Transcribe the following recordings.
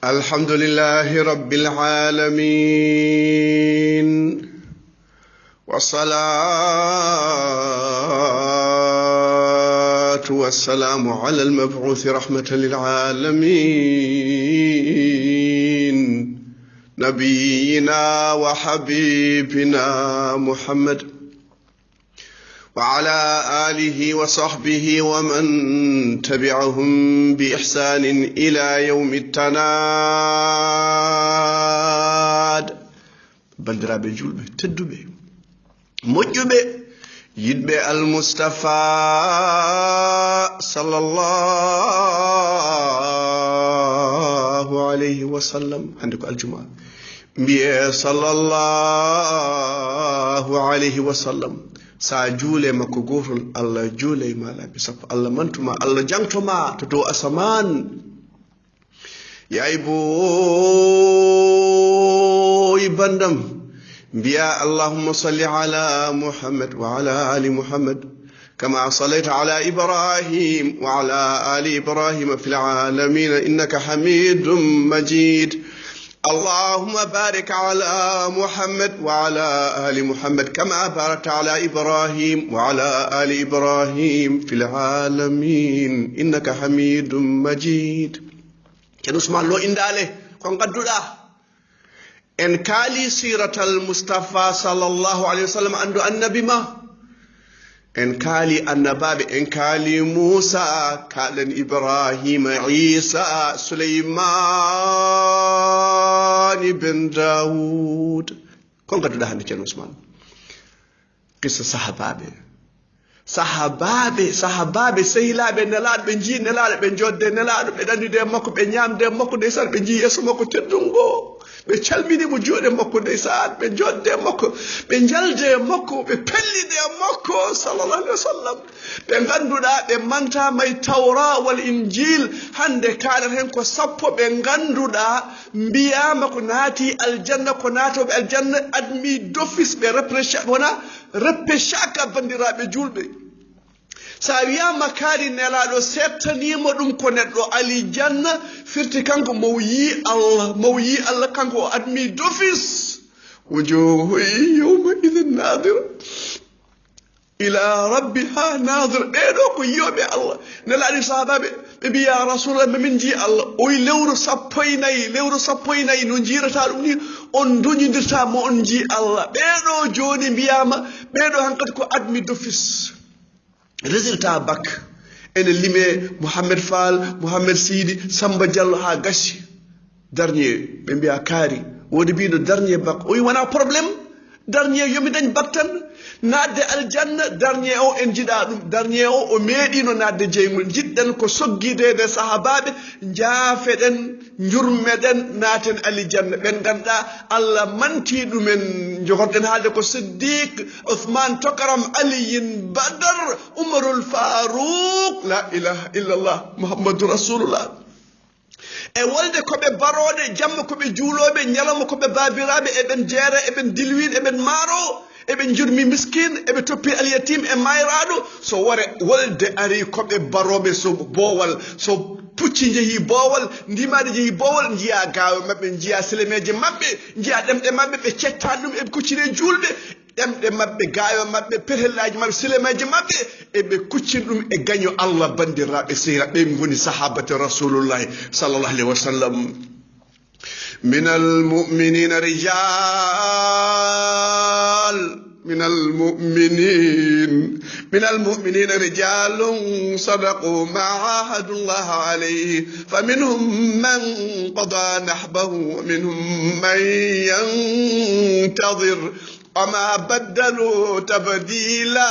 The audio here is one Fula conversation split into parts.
الحمد لله رب العالمين والصلاة والسلام على المبعوث رحمة للعالمين نبينا وحبيبنا محمد وعلى آله وصحبه ومن تبعهم بإحسان إلى يوم التناد بندرابي جولبي تدوبي مجوبي يدبي المصطفى صلى الله عليه وسلم عندك الجمعة بي صلى الله عليه وسلم sa juule makko gotol Allah juule ma laabi sappo Allah mantuma Allah jangtoma to dow asaman yayi boy bandam biya Allahumma salli ala Muhammad wa ala ali Muhammad kama sallaita ala Ibrahim wa ala ali Ibrahim fil alamin innaka Hamidum Majid اللهم بارك على محمد وعلى آل محمد كما باركت على إبراهيم وعلى آل إبراهيم في العالمين إنك حميد مجيد كن اسمع له إن داله كن قدودا إن كالي سيرة المصطفى صلى الله عليه وسلم عنده النبي ما إن كالي النباب إن كالي موسى كالن إبراهيم عيسى سليمان بن داود كون قد دهن كان عثمان قصة صحابة سهلا بن نلاد بن جي نلاد بن جود نلاد بدن دي مكو بنيام دي مكو ديسار بن جي يسو مكو تدونغو be calmini mo jode makko ndeysaan be jodde makko be jalde makko be pellide makko sallallahu alaihi wasallam be ganduda be manta may tawra wal injil hande kalan hen ko sappo be ganduda mbiyama ko naati aljanna ko naato be aljanna admi d'office be repeshaka bandirabe julbe sa wiyama kaari nelaɗo settanima ɗum ko neɗɗo ali janna firti kanko mawyi allah kanko o admi d'office wujuhu yawma idin nadira ila rabbiha nadira ɓeɗo ko yiyoɓe allah nelaɗi sahabaɓe ɓe mbi ya rasulallah min ji allah oyi lewru sappo e nayyi no jirata ɗum ni on duñodirta mo on ji allah ɓeɗo joni mbiyama ɓeɗo hankkadi ko admi d'office résultat bac ene lime Mohamed Fall Mohamed Sidi Samba Diallo ha gassi dernier ɓe mbiya kaari wodi mbiɗo dernier bac o wi wona probléme dernier yomi dañ bac tan nadde aljanna dernier o en jiɗa ɗum dernier o meeɗino nadde jeygol jiɗɗen ko soggidede sahabaɓe jaafeɗen jurmeɗen naaten alijanna ɓen ganduɗa Allah manti ɗumen jogorɗen haalde ko Siddiq Uthman Tokaram Aliyin Badar Umarul Farouk la ilaha illallah Muhammadu Rasulullah e wolde koɓe baroɗe jamma koɓe juuloɓe ñalawma koɓe babiraɓe eɓen jeera eɓen dilwin eɓen maaro eɓe jurmi miskin eɓe toppi alyatim e mayraɗo so wore wolde ari koɓe baroɓe so boowal so pucci jeehi boowal ndimaɗe jeehi boowal jiya gawe mabɓe jiya silemeje mabɓe jiya ɗemɗe mabɓe ɓe cettani ɗum eɓe kuccine julɓe ɗemɗe mabɓe gawe mabɓe pehellaji mabɓe silemeje mabɓe eɓe kuccin ɗum e gaño Allah bandiraɓe sehra ɓe goni sahabate rasulullahi sallallahu alaihi wasallam من المؤمنين رجال صدقوا ما عاهدوا الله عليه فمنهم من قضى نحبه ومنهم من ينتظر وما بدلوا تبديلا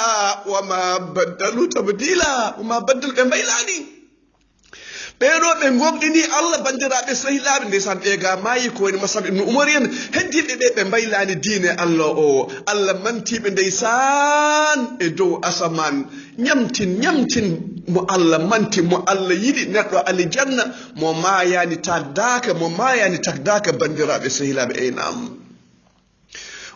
ɓeɗo ɓe gomɗini Allah bandiraɓe sahilaɓe ndesan ɓega mayi ko woni Mus'ab ibn Umar en heddiɓe ɓe mbaylani diine Allah o Allah mantiɓe ndeysan e dow asaman ñamtin mo Allah manti mo Allah yiɗi neɗɗo aljanna mo mayani tagdaka bandiraɓe sahilaɓe aynam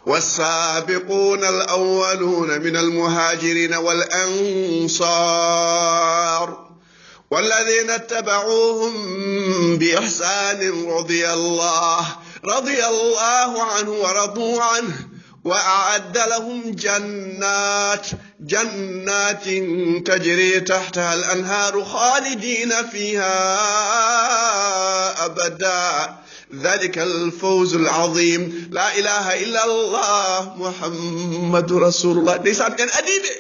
والسابقون الأولون من المهاجرين والأنصار والذين اتبعوهم بإحسان رضي الله عنه ورضوا عنه وأعد لهم جنات تجري تحتها الأنهار خالدين فيها أبدا ذلك الفوز العظيم لا إله إلا الله محمد رسول الله. Ndeysaan en adiɓe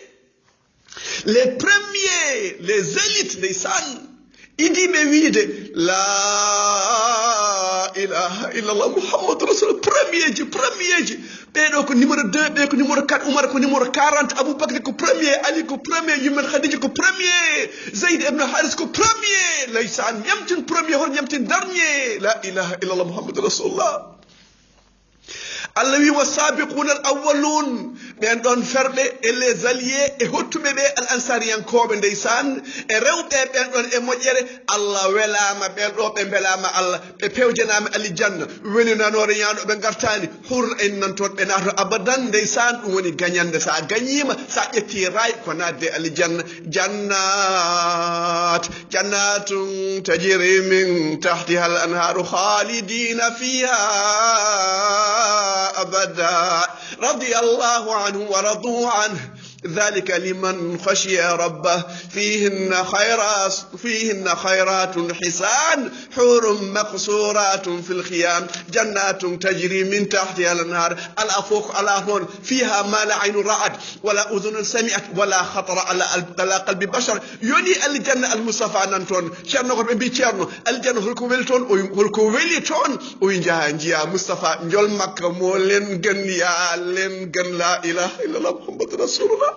les premiers les élites ndeysaan idiɓe wiide la ilaha illallah muhammadu rasulullah premier ji ɓeɗo ko numéro 2 ɓe ko numéro 4 Oumar ko numéro 40 Aboubacry ko premier Ali ko premier Yumel Khadija ko premier Zayd ibn Haris ko premier ndeysaan ñamtin premier hol ñamtin dernier la ilaha illallah muhammadu rasulullah. Allah wi wasabiquna al awwalun ɓen ɗon ferɓe e les alliés e hottuɓe ɓe al ansariyankoɓe ndeysaan e rewɓe ɓen ɗon e moƴƴere Allah welama ɓen ɗo ɓe belama Allah ɓe pewjanama aljanna woni nanore ñaɗo ɓe gartani hur en nan toon ɓe nato abadan ndeysaan ɗum woni gagnande sa gagnima sa ƴetti ray ko nadde aljanna jannatun tajri min tahtiha al anharu khalidina fiha أبدا رضي الله عنه ورضوا عنه ذلك لمن خشي ربه فيهن خيرات حسان حور مقصورات في الخيام جنات تجري من تحتها الأنهار الأفوق على هون فيها ما لا عين رأت ولا أذن سمعت ولا خطر على قلب بشر يوني الجنة المصطفى نانتون شرنا قرب بيتشرنا الجنة هلكو ويلتون وينجا نجيا مصطفى نجول مكة مولين جن يا لين جن لا إله إلا الله محمد رسول الله.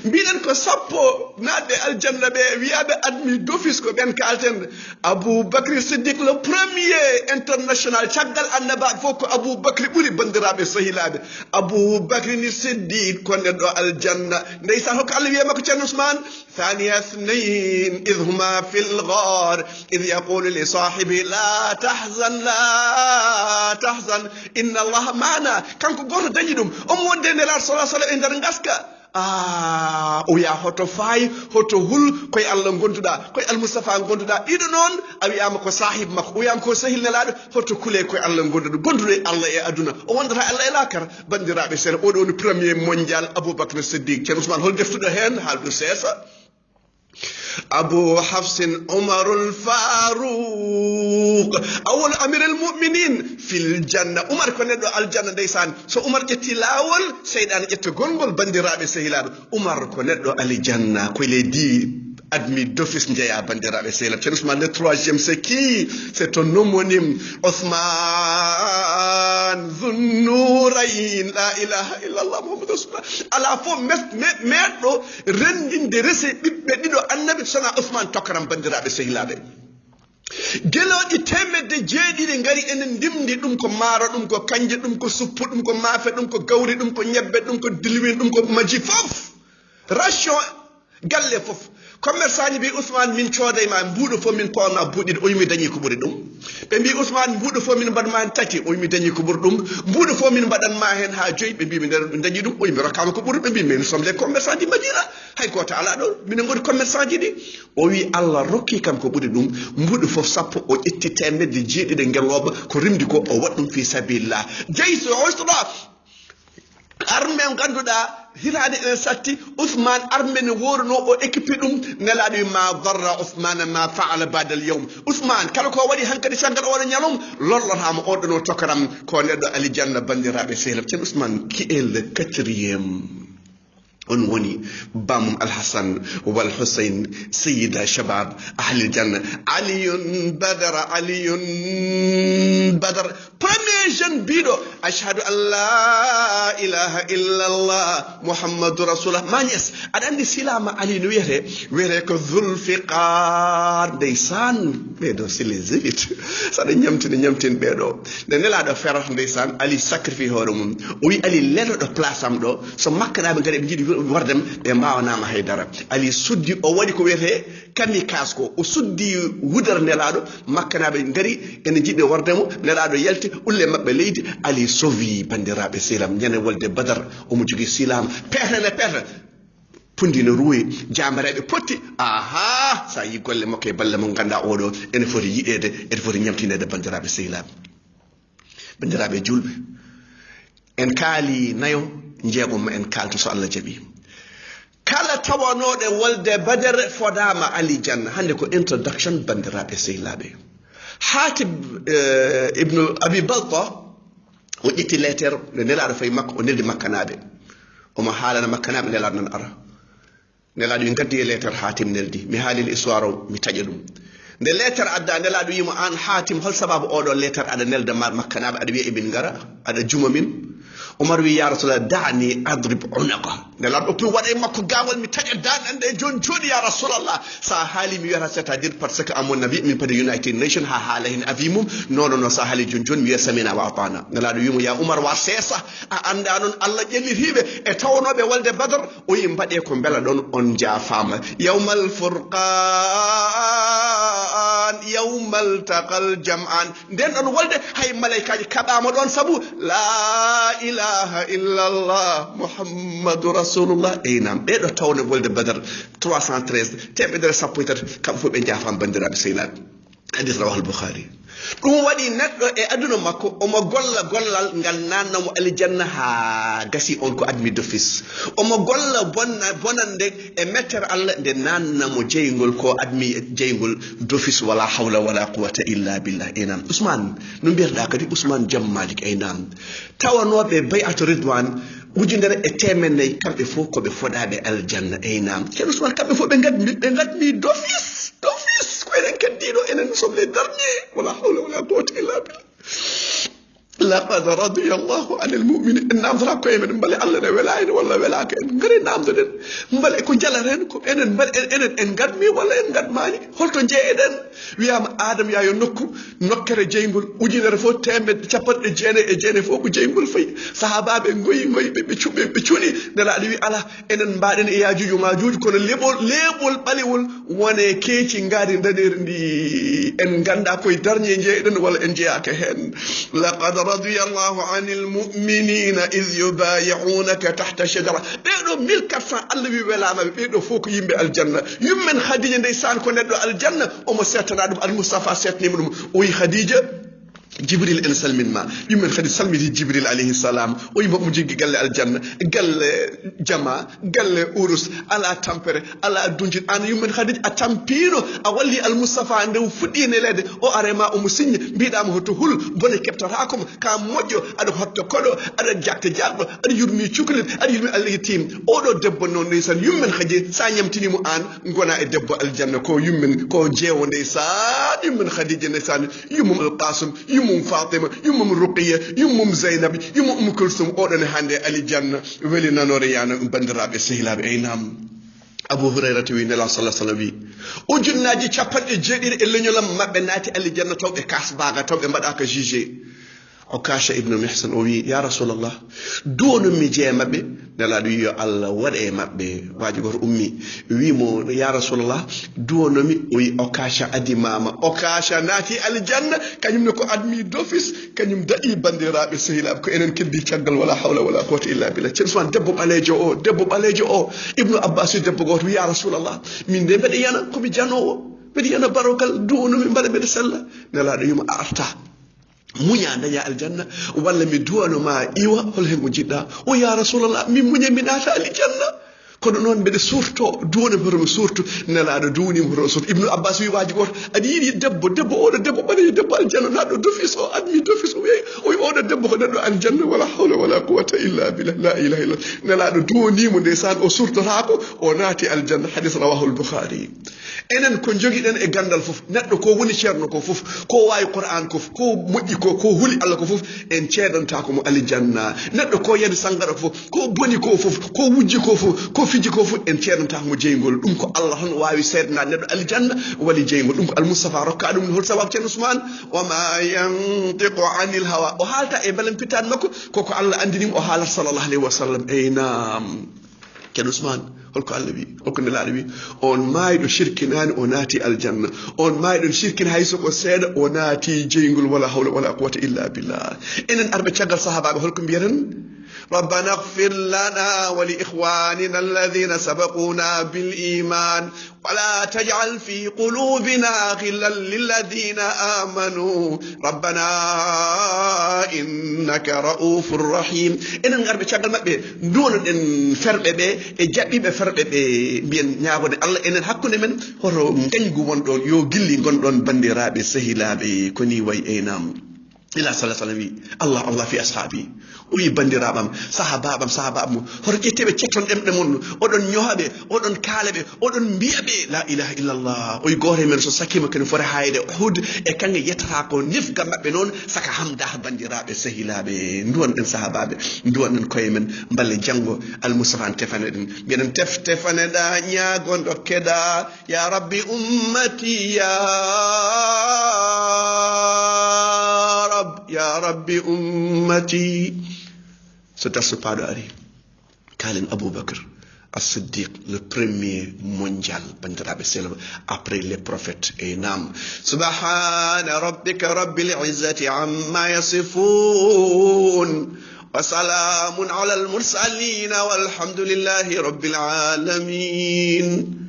mbiɗen ko sappo naatɓe aljanna ɓe wiyaɓe admis d'office ko ɓen kalten Aboubacry Siddiq le premier international caggal annabaɓe fof ko Aboubacry ɓuuri bandiraɓe sahilaɓe Aboubacry ni Siddiq ko neɗɗo aljanna ndeysan hokko Allah wiyama ko ceerno Ousmane ثاني اثنين إذ هما في الغار إذ يقول لصاحبه لا تحزن إن الله معنا كانكو غورو dañi ɗum omo wonde nelaɗo sallallahu alaihi wasallam e nder ngaska o wiya hoto fayi hoto hul koye Allah gonduɗa koye almoustapha gonduɗa ɗiɗo noon a wiyama ko sahib makko o wiyama ko sahil nelaɗo hoto kule koye Allah gonduɗe Allah e aduna o wondata Allah e lakara bandiraɓe seeɗa oɗo woni premier mondial Aboubacry Siddiq ceerno Ousmane hol deftuɗo hen haaldu seesa أبو حفص عمر الفاروق أول أمير المؤمنين في الجنة عمر كندو الجنة ديسان سو عمر جتي لاول سيدان جتي غونغول بانديرابي سهيلابي عمر كندو الجنة كويلي دي admis d'office njeya bandiraɓe sehla ceerno Ousmane le troisième c'est qui c'est ton homonyme Ousmane Zunnourayn la ilaha illallah Muhammad rasulullah ala fof meɗɗo rendinde rese ɓiɓɓe ɗiɗo annabi sona Ousmane tokaram bandiraɓe sehilaɓe geloɗi temedde jeeɗiɗi ngari enen ndimdi ɗum ko maaro ɗum ko kanje ɗum ko suppu ɗum ko maafe ɗum ko gawri ɗum ko ñebbe ɗum ko dilwin ɗum ko maji fof ration galle fof commerçant ñi mbi Ousmane min coodayma mbuuɗo fof min pawma buuɗiɗo o yimi dañi ko ɓuri ɗum ɓe mbi Ousmane mbuuɗo fof min mbaɗma hen tati o yimi dañi ko ɓuri ɗum mbuuɗo fof min mbaɗanma hen ha joyi ɓe mbimi nden dañi ɗum o yimi rokkama ko ɓuri ɓe mbi mais nous sommes les commerçants di Madina hay goto ala ɗo minen goni commerçant ji ɗi o wi Allah rokki kam ko ɓuri ɗum mbuuɗo fof sappo o ƴetti temedde jeeɗiɗe ngeloɓa ko rimdi ko o waɗ ɗum fi sabilillah jeyi so ostra armen ganduɗa hirade en satti Ousmane arme ne worno o équipe ɗum nelaɗo wi ma darra Ousmane ma faala bada al yawm Ousmane kala ko waɗi hankadi sangal oɗo ñalom lollotama oɗo no tokaram ko neɗɗo aljanna bandiraɓe sehlab ceerno Ousmane qui est le quatrième on woni bamum Al-Hassan wal Hussein sayyida shabab ahli janna aliyun badar premier jeune biɗo ashhadu an la ilaha illa allah muhammadur rasulullah magnès aɗa andi silama ali no wiyete ko zulfiqar ndeysan ɓeɗo c'est les élites saɗa ñamtina ɓeɗo nde nelaɗo ferata ndeysan ali sacrifie hoore mum o wi ali leɗoɗo place am ɗo so makkanaɓe gari ɓe jiiɗi wardem ɓe mbawanama haydara ali suddi o waɗi ko wiyete kamikaze ko o suddi wudere nelaɗo makkanaɓe gari ene jiɗɓe wardemo nelaɗo yalti ulle mabɓe leydi ali sauvi bandiraɓe selam ñande wolde badar omo jogui silama petene pundi no ruwe jambareɓe potti aha sa yi golle makko e balle mo ganda oɗo ene foti yiɗede ene foti ñamtinede bandiraɓe sehilaɓe bandiraɓe julɓe en kaali nayo jeegom ma en kalto so Allah jaaɓi kala tawanoɗe wolde badere fodama alijanna hande ko introduction bandiraɓe sehilaɓe hatib ibnu abi balta o ƴetti lettere nde nelaɗo fayi makko o neldi makkanaɓe omo haalana makkanaɓe nelaɗo nan ara nelaɗo wi gaddi e lettere hatim neldi mi haalil histoire o mi taƴa ɗum nde lettere adda nelaɗo wimo an hatim hol sababu oɗo lettere aɗa nelda makkanaɓe aɗa wiya emin gara aɗa juma min Omar wi ya Rasulullah da'ni adrib unaqa nelaɗo ɗo waɗa e makko gawal mi taƴa danɗande e joni joni ya Rasulullah sa haali mi wiyata c'est-à-dire parce que amon nabi min pade United Nation ha haala hen avimum non sa haali joni joni mi wiya samina wa atana nelaɗo wimo ya Umar wa sesa a anda noon Allah ƴellitiɓe e tawnoɓe walde Badr o yi mbaɗe ko beela ɗon on jaafama yawmal furqan yawmal taqal jam'an nden ɗon wolde hay malaikaji kaɓama ɗon saabu la ilaha illallah muhammadu rasulullah nam ɓeɗo tawne wolde Badr 313 temedere sappo e tati kamɓe fof ɓe jaafama bandiraɓe sehilaɓe hadis rawahul Bukhari ɗum waɗi neɗɗo e aduna makko omo golla gollal ngal nannamo aljanna ha gasi on ko admis d'office omo golla bonande e mettere Allah nde nannamo jeygol ko admis jeygol d'office wala hawla wala quwata illa billah enam Ousmane no mbiyataɗa kadi Ousmane Jam Malik enam tawanoɓe bay'atu ridwan ujunere e temennayyi kamɓe fof koɓe foɗaɓe aljanna enam ceerno Ousmane kamɓe fof ɓe gadmi d'office ko enen keddiɗo enen nous sommes les derniers wala hawla wala quwwata illa billah laqad radiya Allahu anil mu'minin en namdata koye men mbale Allah ne wela en walla welaka en ngari namdoɗen mbale ko jalata hen ko enen mbale enen en gadmi walla en gadmani holto jeeɗen wiyama Adama yayo nokku nokkere jeygol ujunere fof temedde capanɗe jeenayyi fof ko jeygol fayi sahabaɓe goyi ɓe cuuɗi nelaɗo wi ala enen mbaɗen e yajuju majuju kono leɓol ɓaliwol wone keeci ngaari daɗeri ndi en ganda koye darñe jeeɗen walla en jeeyaka hen laqad radiya Allahu anil mu'minina id yubayi'unaka tahta shajara ɓeɗo 1400 Allah wi welamaɓe ɓeɗo fof ko yimɓe aljanna yummen Khadija ndeysan ko neɗɗo aljanna omo settana ɗum Al-Mustafa settanima ɗum o wi Khadija Jibril en salminma yummen kadi salmiti Jibril alayhi salam o yimo omo jiggi galle aljanna galle jama galle urus ala tampere ala dunjit an yummen kadi a tampino a walli Al-Mustafa nde fuɗɗi nelede o arema omo signa mbiɗama hoto hul bone keptatakoma ka moƴƴo aɗa hotta koɗo aɗa jakta jaɗɗo aɗa yurmi cukalel aɗa yurmi Allah tim oɗo debbo noon ndeysan yummen kadi sa ñamtinimo an gona e debbo aljanna ko yummen ko jeewo ndeysan yummen Khadija ndeysan yummum Al-Qasim yummum Fatima yummum Ruqiya yummum Zainab yummum Kulsum oɗon hande aljanna weli nanore yana bandiraɓe sehilaɓe aynam Abu Hurairah wi nela sallallahu alaihi wasallam wi ujunnaji capanɗe jeeɗiɗi e leñolam mabɓe naati aljanna tawɓe kasbaga tawɓe mbaɗaka jugé Okasha ibn Mihsan o wi ya Rasulallah duwonumi jee mabɓe nelaɗo wi yo Allah waɗa e mabɓe waji goto ummi wimo ya Rasulallah duwonomi o wi Okasha adimama Okasha naati aljanna kañumne ko admis d'office kañum daɗi bandiraɓe sehilaɓe ko enen keddi caggal wala hawla wala quwwata illa billah ceerno Ousmane debbo ɓalejo o Ibnu Abbas debbo goto wi ya Rasulallah min de mbeɗa yana komi janowo mbeɗa yana barokal duwonomi mbaɗa mbeɗa sella nelaɗo wima a arta muña daña aljanna walla mi duwanoma iwa hol hen ko jiɗɗa o ya Rasulallah min muña mi naata aljanna kono noon mbeɗa surto duwonami hotomi surtu nelaɗo duwanima hoto surto Ibnu Abbas wi waji goto aɗa yiiɗi debbo oɗo debbo ɓaɗejo debbo aljanna naɗo d'office o admis d'office o wi oɗo debbo ko neɗɗo aljanna wala hawla wala quwwata illa billah la ilaha illallah nelaɗo duwanimo ndeysan o surtotako o naati aljanna hadis rawahu al-Bukhari enen ko joguiɗen e gandal fof neɗɗo ko woni ceerno ko fof ko wawi Qur'an ko moƴƴi ko huuli Allah ko fof en ceeɗantako mo aljanna neɗɗo ko yadi sangara ko fof ko boni ko fof ko wujji ko fof ko fiji ko fof en ceeɗantako mo jeygol ɗum ko Allah tan wawi seedana neɗɗo aljanna wali jeygol ɗum ko Al-Mustafa rokka ɗum hol sababu ceerno Ousmane wama yantiqu anil hawa o haalta e beelen pittade makko koko Allah andinimo o haalata sallallahu alayhi wa sallam nam ceerno Ousmane holko Allah wi holko nelaɗo wi on mayɗo shirkinani o naati aljanna on mayɗo shirkin hayso ko seeɗa o naati jeygol wala hawla wala quwwata illa billah enen arɓe caggal sahabaɓe holko mbiyaten ربنا اغفر لنا ولإخواننا الذين سبقونا بالإيمان ولا تجعل في قلوبنا غلا للذين آمنوا ربنا إنك رؤوف رحيم إن غرب شغل مبه دون إن فرق به جابي بفرق به بين نعود الله إن حكون من هو كنجو وندون يو جلي وندون بندرا بسهلا بكوني وينام إلى صلى الله عليه وسلم الله في أصحابي وي بندرابام صحابام هرجيتي بتشكرون امدمون اودون نيوهابي اودون كالبي اودون بيابي لا اله الا الله وي غوري من سو سكيما كن فور هايده حود e kangi yetata ko nifga mabbe non saka hamda bandirabe sahilabe ndon en sahababe ndon en koye men balle jango al musafan tefane den benen tefane da nyaagondo keda ya rabbi ummati ya rabbi ummati c'est pas de Ari Kalen Abu Bakr As-Siddiq le premier mondial après les prophètes et nam subhana rabbika rabbil izzati amma yasifun wa salamun ala al mursalin walhamdulillahi rabbil alamin